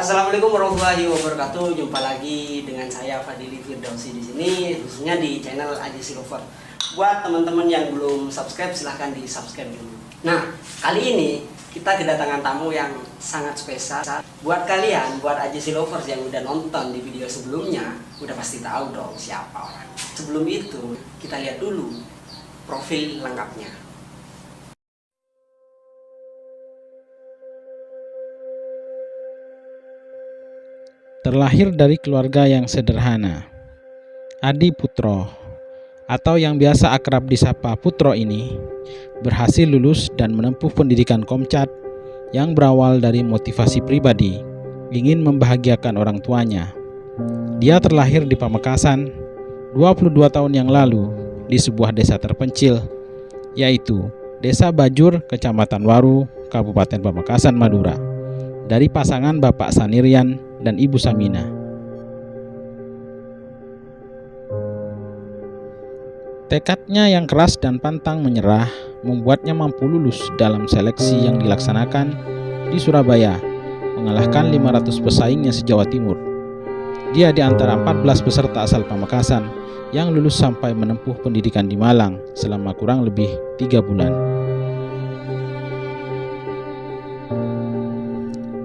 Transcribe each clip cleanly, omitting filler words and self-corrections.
Assalamualaikum warahmatullahi wabarakatuh. Jumpa lagi dengan saya Fadili Firdausi di sini, khususnya di channel Aji Silver. Buat teman-teman yang belum subscribe, silahkan di subscribe dulu. Nah, kali ini kita kedatangan tamu yang sangat spesial. Buat kalian, buat Aji Lovers yang udah nonton di video sebelumnya, udah pasti tahu dong siapa orang. Sebelum itu, kita lihat dulu profil lengkapnya. Terlahir dari keluarga yang sederhana, Adi Putro atau yang biasa akrab disapa Putro ini berhasil lulus dan menempuh pendidikan Komcat yang berawal dari motivasi pribadi ingin membahagiakan orang tuanya. Dia terlahir di Pamekasan 22 tahun yang lalu di sebuah desa terpencil, yaitu Desa Bajur, Kecamatan Waru, Kabupaten Pamekasan, Madura, dari pasangan Bapak Sanirian dan Ibu Samina. Tekadnya yang keras dan pantang menyerah membuatnya mampu lulus dalam seleksi yang dilaksanakan di Surabaya, mengalahkan 500 pesaingnya se-Jawa Timur. Dia di antara 14 peserta asal Pamekasan yang lulus sampai menempuh pendidikan di Malang selama kurang lebih 3 bulan.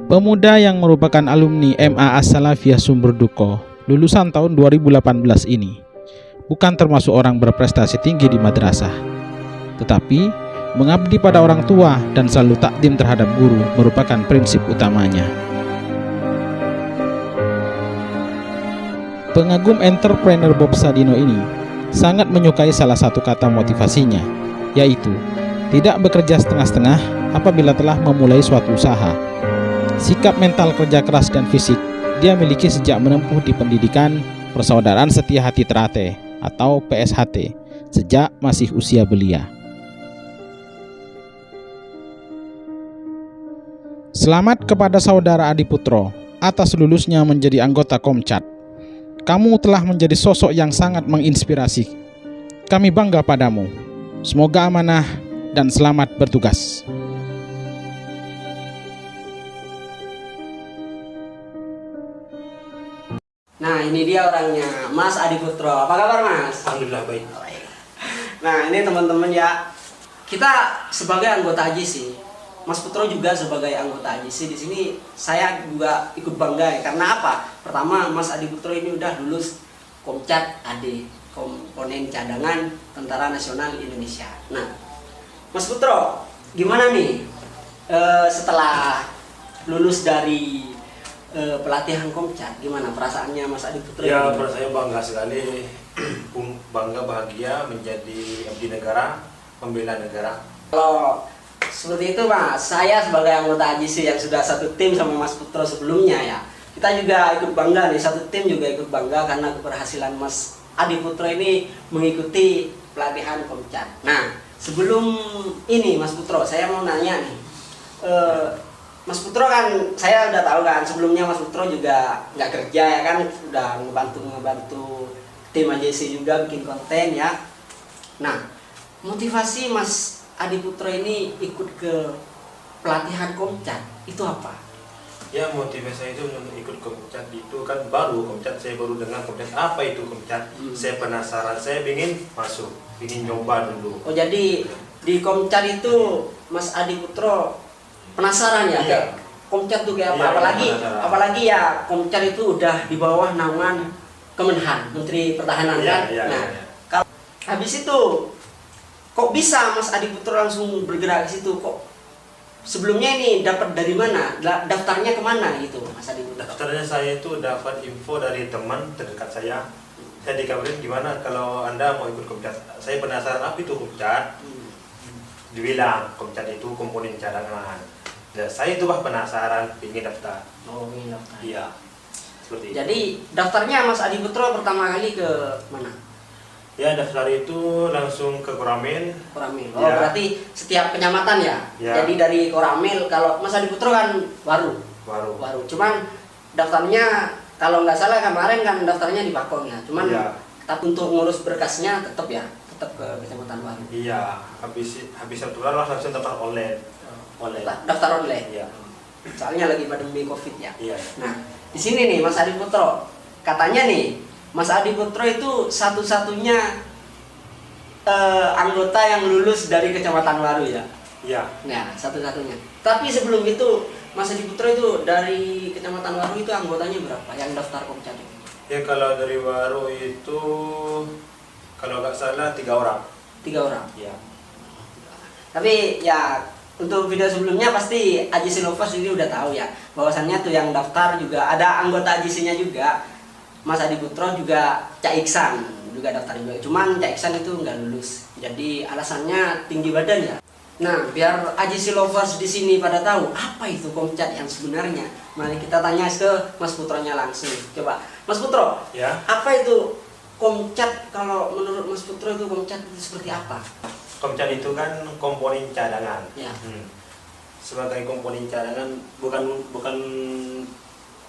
Pemuda yang merupakan alumni MA As-Salafiyah Sumber Duko lulusan tahun 2018 ini bukan termasuk orang berprestasi tinggi di madrasah, tetapi mengabdi pada orang tua dan selalu takdim terhadap guru merupakan prinsip utamanya. Pengagum entrepreneur Bob Sadino ini sangat menyukai salah satu kata motivasinya, yaitu tidak bekerja setengah-setengah apabila telah memulai suatu usaha. Sikap mental kerja keras dan fisik dia miliki sejak menempuh di pendidikan Persaudaraan Setia Hati Ternate atau PSHT sejak masih usia belia. Selamat kepada saudara Adi Putro atas lulusnya menjadi anggota Komcat. Kamu telah menjadi sosok yang sangat menginspirasi. Kami bangga padamu. Semoga amanah dan selamat bertugas. Nah, ini dia orangnya, Mas Adi Putro. Apa kabar, Mas? Alhamdulillah baik. Nah, ini teman-teman ya, kita sebagai anggota AJC, Mas Putro juga sebagai anggota AJC di sini, saya juga ikut bangga ya. Karena apa? Pertama, Mas Adi Putro ini udah lulus Komcat AD, komponen cadangan Tentara Nasional Indonesia. Nah, Mas Putro, gimana nih setelah lulus dari pelatihan Komcat, gimana perasaannya Mas Adi Putro? Ya, saya bangga sekali, bangga bahagia menjadi abdi negara, membela negara. Kalau seperti itu Mas, saya sebagai anggota AJC yang sudah satu tim sama Mas Putro sebelumnya ya, kita juga ikut bangga nih, satu tim juga ikut bangga karena keberhasilan Mas Adi Putro ini mengikuti pelatihan Komcat. Nah, sebelum ini Mas Putro, saya mau nanya nih, Mas Putro kan, saya udah tahu kan sebelumnya Mas Putro juga nggak kerja ya kan, udah ngebantu tim AJC juga bikin konten ya. Nah, motivasi Mas Adi Putro ini ikut ke pelatihan Komcat itu apa? Ya, motivasi itu untuk ikut Komcat itu kan baru Komcat, saya baru dengar Komcat, apa itu Komcat. Saya penasaran, saya ingin masuk, ingin nyoba dulu. Oh, jadi di Komcat itu Mas Adi Putro penasaran ya, Iya. Komcat tuh kayak apa? Iya, apalagi ya Komcat itu udah di bawah naungan Kemenhan, Menteri Pertahanan kan. Nah, kalau habis itu kok bisa Mas Adi Putro langsung bergerak ke situ? Kok sebelumnya ini dapat dari mana? Daftarnya kemana gitu Mas Adi Putro? Daftarnya saya itu dapat info dari teman terdekat saya. Saya dikabarin gimana kalau Anda mau ikut Komcat. Saya penasaran apa itu Komcat. Dibilang Komcat itu komponen cadangan. Ya, saya itu penasaran, ingin daftar. Oh, ingin daftar. Iya, seperti itu. Jadi daftarnya Mas Adi Putro pertama kali ke mana? Ya, daftar itu langsung ke Koramil. Koramil. Oh, Ya. berarti setiap kecamatan ya? Ya. Jadi dari Koramil, kalau Mas Adi Putro kan Waru. Baru. Cuman daftarnya kalau nggak salah kemarin kan daftarnya di Pakong ya. Cuman Ya. tapi untuk ngurus berkasnya tetap ke kecamatan Waru. Iya, habis aturan langsung daftar online. Daftar online. Iya. Soalnya lagi pandemi Covid ya. Iya. Nah, di sini nih Mas Adi Putro, katanya nih Mas Adi Putro itu satu-satunya anggota yang lulus dari Kecamatan Waru ya. Iya. Nah, satu-satunya. Tapi sebelum itu Mas Adi Putro itu dari Kecamatan Waru itu anggotanya berapa yang daftar Komcat? Ya kalau dari Waru itu kalau nggak salah 3 orang. 3 orang. Iya. Tapi ya untuk video sebelumnya pasti AJC Lovers ini udah tahu ya bahwasannya tuh yang daftar juga ada anggota AJC-nya juga. Mas Adi Putro juga Cak Iksan juga daftar juga. Cuman Cak Iksan itu nggak lulus. Jadi alasannya tinggi badan ya. Nah, biar AJC Lovers di sini pada tahu apa itu Komcat yang sebenarnya. Mari kita tanya ke Mas Putronya langsung. Coba, Mas Putro, Ya. apa itu Komcat? Kalau menurut Mas Putro itu Komcat itu seperti apa? Komcat itu kan komponen cadangan. Ya. Sebagai komponen cadangan bukan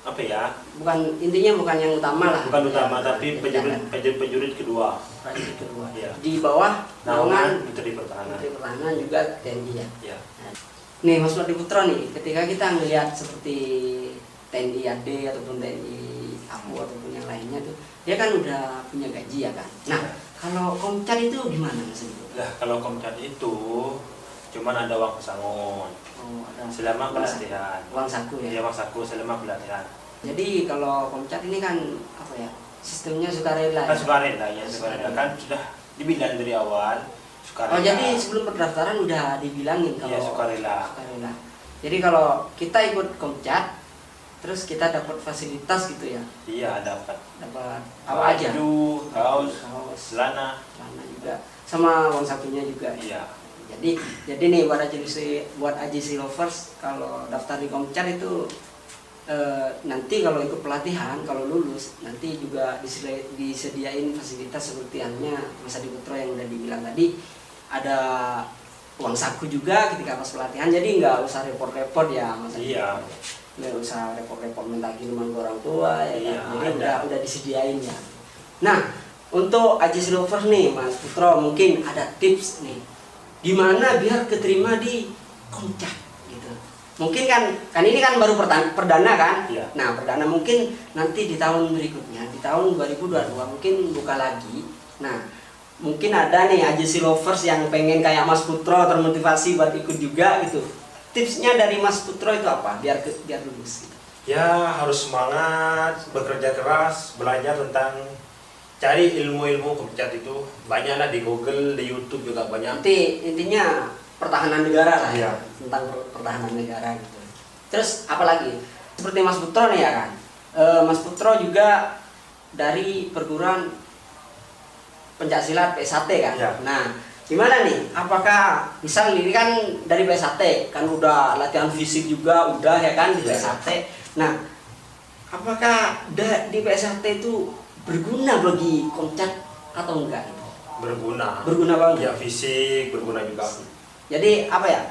apa ya? Bukan, intinya bukan yang utama lah. Bukan utama Ya, tapi cadangan. penjurit kedua. Prajurit kedua. Ya. Di bawah naungan Menteri Pertahanan. Menteri Pertahanan juga TNI ya. Ya. Nih Mas Adi Putro nih, ketika kita melihat seperti TNI AD ataupun TNI APU ataupun yang lainnya tuh, dia kan udah punya gaji ya kan. Nah, kalau Komcat itu gimana Mas Adi? Lah kalau Komcat itu cuman ada uang pesangon Oh, ada selama uang pelatihan. uang saku ya. Ya uang saku selama pelatihan. Jadi kalau Komcat ini kan apa ya? Sistemnya sukarela. Kan Ya? sukarela ya, sukarela kan sudah dibilang dari awal sukarela. Oh, jadi sebelum pendaftaran udah dibilangin kalau Iya, sukarela. sukarela. Jadi kalau kita ikut Komcat, terus kita dapat fasilitas gitu ya. Iya dapat. Dapat apa aja? Baju, kaos, Kaos, celana. celana juga, sama uang sakunya juga. Iya. Jadi nih buat AJC Lovers kalau daftar di Komcat itu nanti kalau ikut pelatihan, kalau lulus nanti juga disediain fasilitas seperti halnya Mas Adi Putro yang udah dibilang tadi, ada uang saku juga ketika pas pelatihan, jadi nggak usah repot-repot ya Mas Adi. Iya. Nggak usah repot-repot minta kiriman ke orang tua ya Iya, kan? Jadi ada. udah disediain ya. Nah, untuk AJC Lovers nih Mas Putro, mungkin ada tips nih gimana biar keterima di Komcat gitu. Mungkin kan ini kan baru perdana kan. Iya. Nah, perdana mungkin nanti di tahun berikutnya, di tahun 2022 mungkin buka lagi. Nah, mungkin ada nih AJC Lovers yang pengen kayak Mas Putro termotivasi buat ikut juga gitu. Tipsnya dari Mas Putro itu apa biar lulus gitu? Ya harus semangat, bekerja keras, belajar tentang cari ilmu-ilmu Komcat itu banyaklah di Google, di YouTube juga banyak. Nanti intinya pertahanan negara lah Iya. ya, tentang pertahanan negara gitu. Terus apalagi seperti Mas Putro nih ya kan, Mas Putro juga dari perguruan pencaksilat PSAT kan. Iya. Nah, gimana nih? Apakah misal ini kan dari PSAT kan udah latihan fisik juga udah ya kan di Iya. PSAT. Nah, apakah di PSAT itu berguna bagi Komcat atau enggak? Berguna. Berguna banget. Ya fisik berguna juga. Jadi apa ya?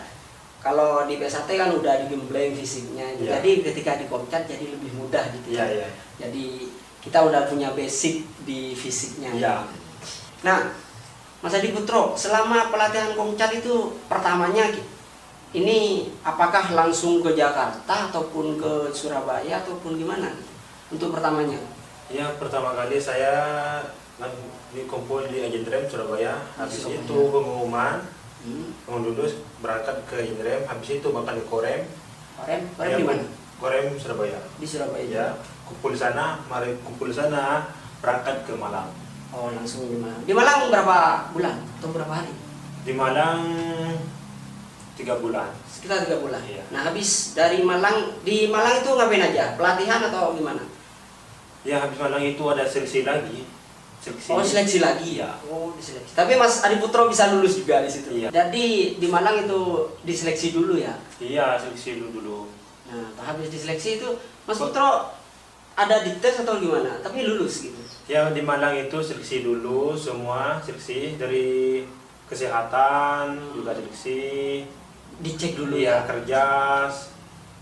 Kalau di PSAT kan udah digembleng fisiknya, Iya. jadi ketika di Komcat jadi lebih mudah gitu. Iya, kan. iya. Jadi kita udah punya basic di fisiknya. Iya. Nah, Mas Adi Putro, selama pelatihan Komcat itu pertamanya ini apakah langsung ke Jakarta ataupun ke Surabaya ataupun gimana untuk pertamanya? Ya pertama kali saya dikumpul di Ajentrem Surabaya. Habis Surabaya. itu pengumuman lulus berangkat ke Ajentrem. Habis itu makan di Korem. Korem Ya, di mana? Korem Surabaya. Di Surabaya. Ya kumpul sana, berangkat ke Malang. Oh, langsung di Malang. Di Malang berapa bulan atau berapa hari? Di Malang 3 bulan. Sekitar 3 bulan. Iya. Nah, habis dari Malang, di Malang itu ngapain aja? Pelatihan atau gimana? Ya habis Malang itu ada seleksi lagi. Seleksi. Oh, seleksi lagi. Iya. Oh, diseleksi. Tapi Mas Adi Putro bisa lulus juga di situ. Iya. Jadi di Malang itu diseleksi dulu ya. Iya seleksi dulu. Nah, habis diseleksi itu Mas Putro ada dites atau gimana? Tapi lulus gitu. Ya di Malang itu seleksi dulu semua seleksi dari kesehatan juga seleksi. Dicek dulu Iya ya. kerja,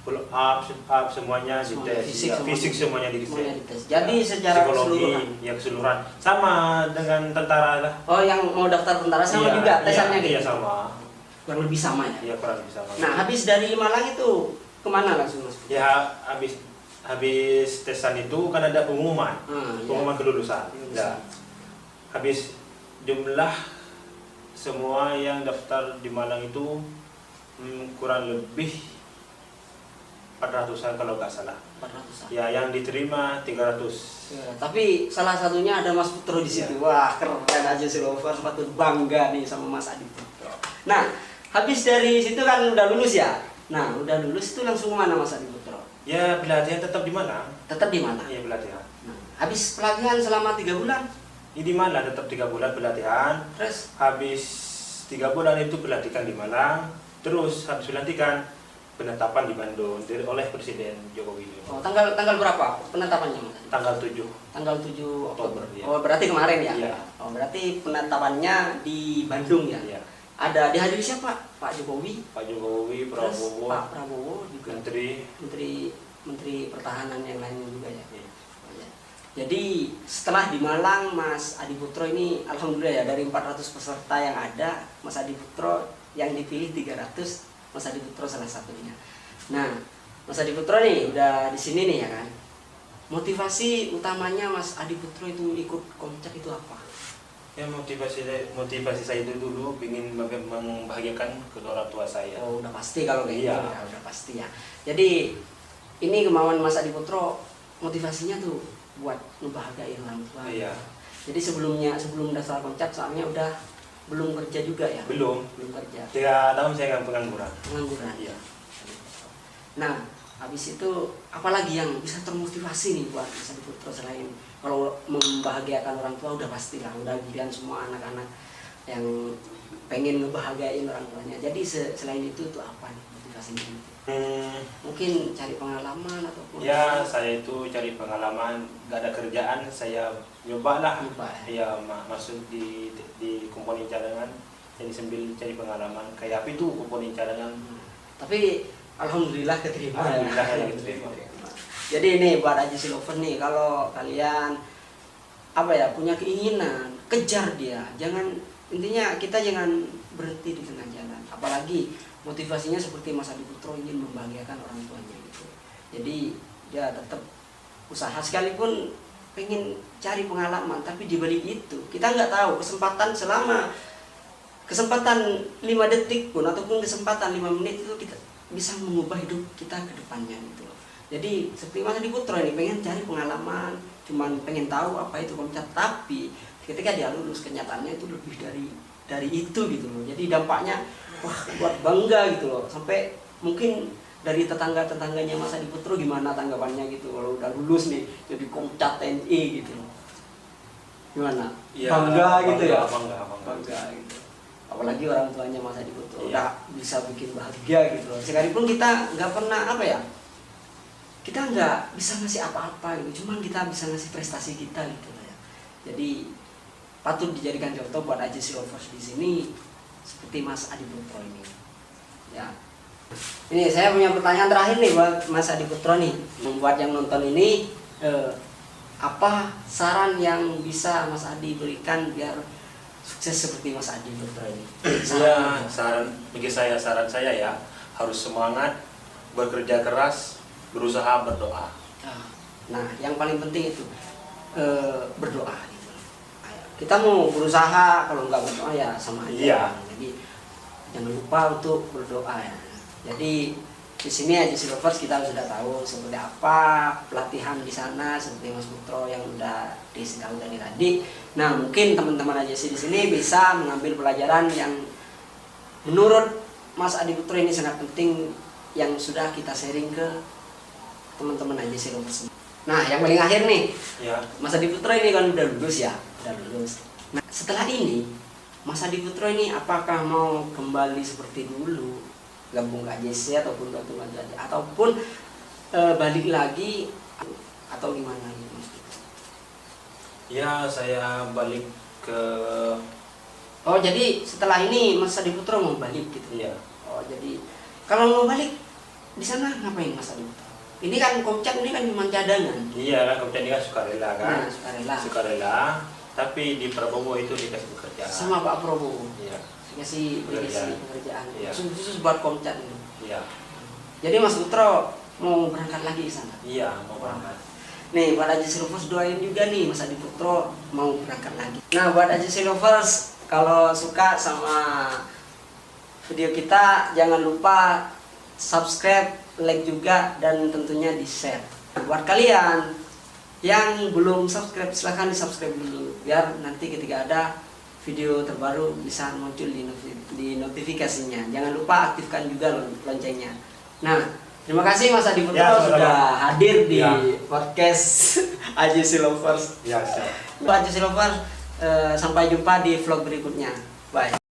pull up, sit up semuanya Semuanya, dites. Ya, fisik semuanya Semuanya dites. dites. Jadi secara Psikologi, keseluruhan. ya keseluruhan sama dengan tentara lah. Oh, yang mau daftar tentara sama Iya, juga tesannya iya, gitu. sama. Kurang lebih sama ya. Iya kurang lebih sama. Nah, habis dari Malang itu kemana langsung Mas? Ya habis tesan itu kan ada pengumuman, pengumuman kelulusan. Ya. Habis jumlah semua yang daftar di Malang itu kurang lebih 400-an kalau nggak salah. 400. Ya, yang diterima 300. Ya, tapi salah satunya ada Mas Putro di situ. Wah, keren aja sih Lovers, patut bangga nih sama Mas Adi Putro. Nah, habis dari situ kan udah lulus ya. Nah, udah lulus itu langsung kemana Mas Adi Putro? Ya, pelatihan tetap di Malang. Tetap di mana? Iya, pelatihan. Nah, habis pelatihan selama 3 bulan. Ini di Malang tetap 3 bulan pelatihan. Terus Habis 3 bulan itu pelatihan di Malang. Terus habis pelatihan penetapan di Bandung oleh Presiden Joko Widodo. tanggal berapa penetapannya Mas? Tanggal 7. Tanggal 7 Oktober. Iya. Oh, berarti kemarin ya? Iya. Oh, berarti penetapannya di Bandung ya? Iya. Ada dihadiri siapa? Pak Jokowi, Pak Jokowi, terus Prabowo, Pak Prabowo juga, Menteri. Menteri Pertahanan yang lainnya juga ya. Iya. Oh, ya. Jadi setelah di Malang, Mas Adi Putro ini alhamdulillah ya, dari 400 peserta yang ada, Mas Adi Putro yang dipilih 300, Mas Adi Putro salah satunya. Nah, Mas Adi Putro nih udah di sini nih ya kan. Motivasi utamanya Mas Adi Putro itu ikut Komcat itu apa? Ya, motivasi saya itu dulu ingin membahagiakan kedua orang tua saya. Oh, udah pasti kalau kayak Iya. gitu ya, udah pasti ya. Jadi ini kemauan Mas Adi Putro, motivasinya tuh buat ngebahagiain orang tua. Iya. Jadi sebelum daftar Komcat soalnya udah belum kerja juga ya? Belum. Belum kerja. 3 tahun saya nggak pengangguran. Pengangguran. Iya. Nah, habis itu apalagi yang bisa termotivasi nih buat Mas Adi Putro selain kalau membahagiakan orang tua udah pastilah, udah giliran semua anak-anak yang pengen ngebahagiain orang tuanya. Jadi selain itu tuh apa nih motivasinya? Mungkin cari pengalaman ataupun Ya, saya itu cari pengalaman, gak ada kerjaan, saya nyoba ya masuk di komponen cadangan, jadi sambil cari pengalaman kayak apa itu komponen cadangan. Tapi alhamdulillah keterima. Alhamdulillah ya, keterima. Jadi ini buat Aji Silover nih, kalau kalian apa ya punya keinginan, kejar dia. Intinya kita jangan berhenti di tengah jalan. Apalagi motivasinya seperti Mas Adi Putro ingin membahagiakan orang tuanya gitu. Jadi dia tetap usaha sekalipun pengen cari pengalaman, tapi di balik itu kita nggak tahu kesempatan 5 detik pun ataupun kesempatan 5 menit itu kita bisa mengubah hidup kita ke depannya gitu. Jadi seperti Mas Adi Putro ini pengen cari pengalaman, cuman pengen tahu apa itu Komcat, tapi ketika dia lulus kenyataannya itu lebih dari itu gitu loh. Jadi dampaknya wah buat bangga gitu loh. Sampai mungkin dari tetangganya Mas Adi Putro gimana tanggapannya gitu kalau udah lulus nih jadi Komcat TNI gitu loh. Gimana? Ya, Bangga gitu ya? Bangga. Gitu. Apalagi orang tuanya Mas Adi Putro Iya. udah bisa bikin bahagia gitu loh. Sekalipun kita nggak pernah kita nggak bisa ngasih apa-apa gitu, cuman kita bisa ngasih prestasi kita gitu ya. Jadi patut dijadikan contoh buat Aji Silovers di sini seperti Mas Adi Putro ini. Ya. Ini saya punya pertanyaan terakhir nih buat Mas Adi Putro nih, membuat yang nonton ini apa saran yang bisa Mas Adi berikan biar sukses seperti Mas Adi Putro ini? Saran saya ya harus semangat, bekerja keras, berusaha, berdoa. Nah, yang paling penting itu berdoa gitu. Kita mau berusaha, kalau nggak berdoa ya sama aja. Iya. Jadi jangan lupa untuk berdoa ya. Jadi di sini Aji Silovers kita sudah tahu seperti apa pelatihan di sana seperti Mas Putro yang udah disinggung tadi. Nah, mungkin teman-teman Aji di sini bisa mengambil pelajaran yang menurut Mas Adi Putro ini sangat penting yang sudah kita sharing ke teman-teman Aji Silovers. Nah, yang paling akhir nih, Ya. Mas Adi Putro ini kan udah lulus ya, udah lulus. Nah, setelah ini Mas Adi Putro ini apakah mau kembali seperti dulu, gabung ke AJC ataupun gabung lagi ataupun balik lagi atau gimana gitu Mas? Ya, saya balik ke Oh, jadi setelah ini Mas Adi Putro mau balik gitu. Iya. Oh, jadi kalau mau balik di sana ngapain Mas Adi Putro? Ini kan Komcat ini kan cuma cadangan. Iya, kan kemudian dia sukarela kan. Nah, sukarela. Sukarela, tapi di Prabowo itu dikasih pekerjaan. Sama Pak Prabowo. Iya. Dikasih pekerjaan. Iya. Khusus buat Komcat ini. Iya. Jadi Mas Putro mau berangkat lagi ke sana? Iya, mau berangkat. Nih buat Aji Lovers doain juga nih Mas Adi Putro mau berangkat lagi. Nah buat Aji Lovers, kalau suka sama video kita jangan lupa subscribe, like juga, dan tentunya di share. Buat kalian yang belum subscribe silahkan di subscribe dulu biar nanti ketika ada video terbaru bisa muncul di notifikasinya. Jangan lupa aktifkan juga loncengnya. Nah, terima kasih Mas Adi Putro Ya, sama-sama. sudah hadir di Ya. podcast Aji Lovers. Iya, siap. Aji Lovers, sampai jumpa di vlog berikutnya. Bye.